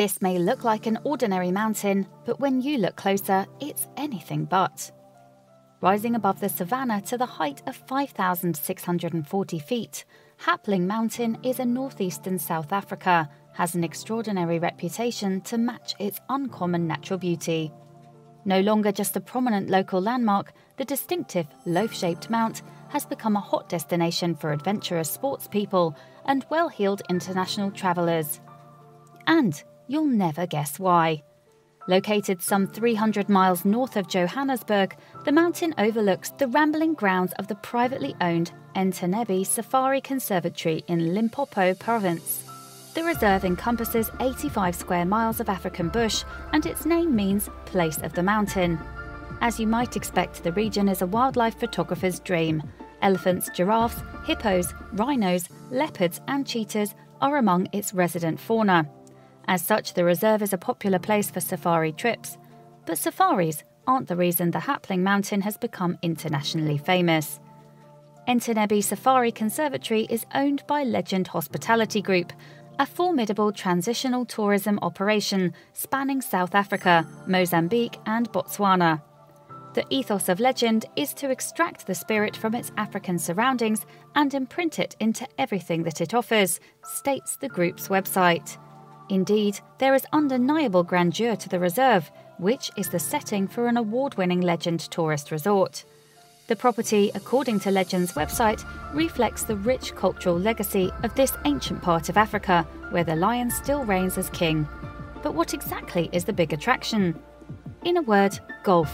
This may look like an ordinary mountain, but when you look closer, it's anything but. Rising above the savannah to the height of 5,640 feet, Hapling Mountain is in northeastern South Africa, has an extraordinary reputation to match its uncommon natural beauty. No longer just a prominent local landmark, the distinctive loaf-shaped mount has become a hot destination for adventurous sports people and well-heeled international travellers. And you'll never guess why. Located some 300 miles north of Johannesburg, the mountain overlooks the rambling grounds of the privately owned Entebbe Safari Conservatory in Limpopo Province. The reserve encompasses 85 square miles of African bush, and its name means Place of the Mountain. As you might expect, the region is a wildlife photographer's dream. Elephants, giraffes, hippos, rhinos, leopards and cheetahs are among its resident fauna. As such, the reserve is a popular place for safari trips. But safaris aren't the reason the Hapling Mountain has become internationally famous. Entebbe Safari Conservatory is owned by Legend Hospitality Group, a formidable transitional tourism operation spanning South Africa, Mozambique and Botswana. The ethos of Legend is to extract the spirit from its African surroundings and imprint it into everything that it offers, states the group's website. Indeed, there is undeniable grandeur to the reserve, which is the setting for an award-winning Legend tourist resort. The property, according to Legend's website, reflects the rich cultural legacy of this ancient part of Africa, where the lion still reigns as king. But what exactly is the big attraction? In a word, golf.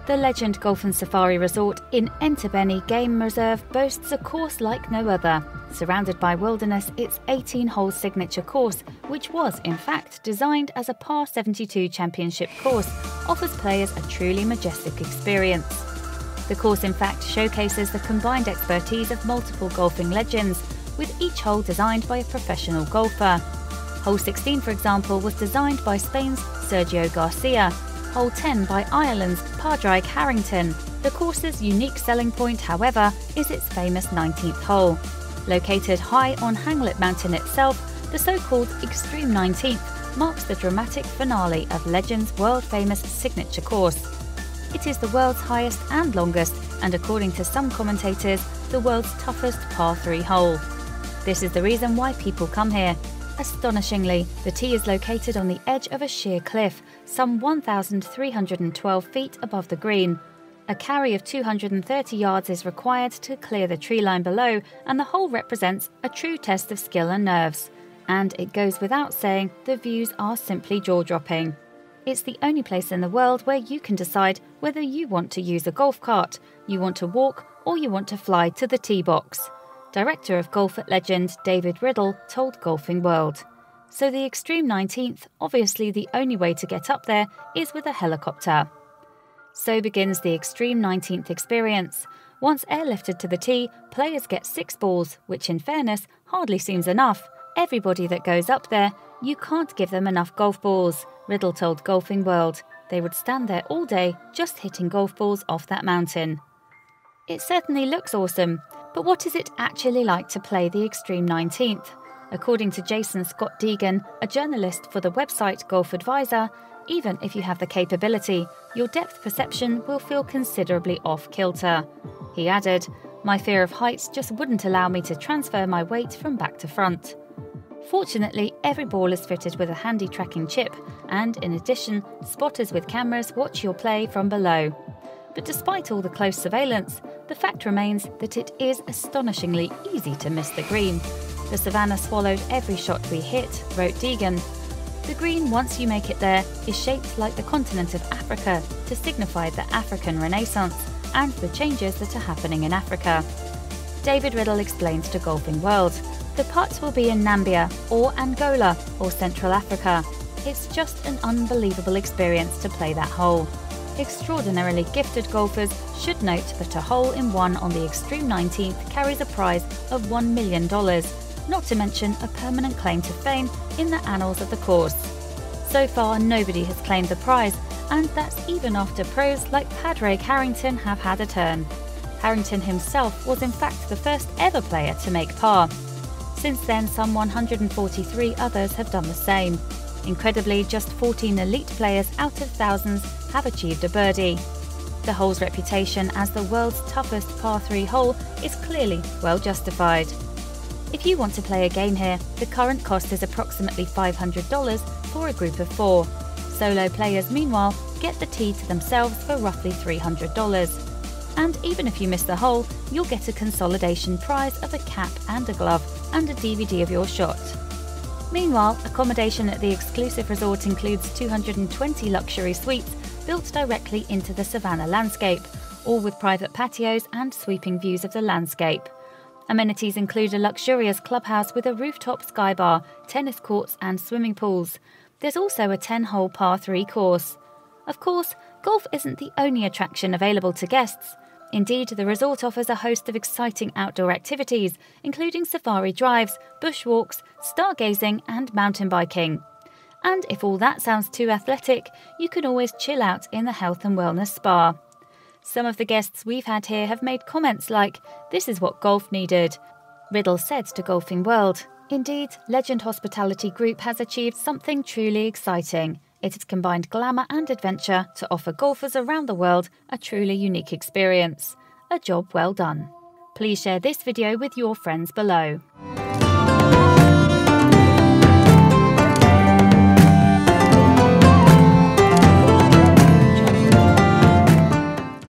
The Legend Golf and Safari Resort in Entebbe Game Reserve boasts a course like no other. Surrounded by wilderness, its 18-hole signature course, which was in fact designed as a par 72 championship course, offers players a truly majestic experience. The course in fact showcases the combined expertise of multiple golfing legends, with each hole designed by a professional golfer. Hole 16, for example, was designed by Spain's Sergio Garcia, Hole 10 by Ireland's Padraig Harrington. The course's unique selling point, however, is its famous 19th hole. Located high on Hanglet Mountain itself, the so-called Extreme 19th marks the dramatic finale of Legend's world-famous signature course. It is the world's highest and longest, and according to some commentators, the world's toughest par 3 hole. This is the reason why people come here. Astonishingly, the tee is located on the edge of a sheer cliff, some 1,312 feet above the green. A carry of 230 yards is required to clear the tree line below, and the hole represents a true test of skill and nerves. And it goes without saying, the views are simply jaw-dropping. It's the only place in the world where you can decide whether you want to use a golf cart, you want to walk, or you want to fly to the tee box. Director of Golf at Legend, David Riddle, told Golfing World. So the Extreme 19th, obviously the only way to get up there is with a helicopter. So begins the Extreme 19th experience. Once airlifted to the tee, players get 6 balls, which in fairness hardly seems enough. Everybody that goes up there, you can't give them enough golf balls, Riddle told Golfing World. They would stand there all day just hitting golf balls off that mountain. It certainly looks awesome, but what is it actually like to play the Extreme 19th? According to Jason Scott Deegan, a journalist for the website Golf Advisor, even if you have the capability, your depth perception will feel considerably off-kilter. He added, "My fear of heights just wouldn't allow me to transfer my weight from back to front." Fortunately, every ball is fitted with a handy tracking chip, and in addition, spotters with cameras watch your play from below. But despite all the close surveillance, the fact remains that it is astonishingly easy to miss the green. "The savannah swallowed every shot we hit," wrote Deegan. The green, once you make it there, is shaped like the continent of Africa to signify the African Renaissance and the changes that are happening in Africa. David Riddle explains to Golfing World, "The putt will be in Nambia or Angola or Central Africa. It's just an unbelievable experience to play that hole." Extraordinarily gifted golfers should note that a hole-in-one on the Extreme 19th carries a prize of $1 million, not to mention a permanent claim to fame in the annals of the course. So far, nobody has claimed the prize, and that's even after pros like Padraig Harrington have had a turn. Harrington himself was in fact the first ever player to make par. Since then, some 143 others have done the same. Incredibly, just 14 elite players out of thousands have achieved a birdie. The hole's reputation as the world's toughest par 3 hole is clearly well justified. If you want to play a game here, the current cost is approximately $500 for a group of 4. Solo players, meanwhile, get the tee to themselves for roughly $300. And even if you miss the hole, you'll get a consolidation prize of a cap and a glove and a DVD of your shot. Meanwhile, accommodation at the exclusive resort includes 220 luxury suites built directly into the savannah landscape, all with private patios and sweeping views of the landscape. Amenities include a luxurious clubhouse with a rooftop sky bar, tennis courts and swimming pools. There's also a 10-hole par 3 course. Of course, golf isn't the only attraction available to guests. Indeed, the resort offers a host of exciting outdoor activities, including safari drives, bushwalks, stargazing and mountain biking. And if all that sounds too athletic, you can always chill out in the health and wellness spa. Some of the guests we've had here have made comments like, "This is what golf needed," Riddle said to Golfing World. Indeed, Legend Hospitality Group has achieved something truly exciting. It has combined glamour and adventure to offer golfers around the world a truly unique experience. A job well done. Please share this video with your friends below.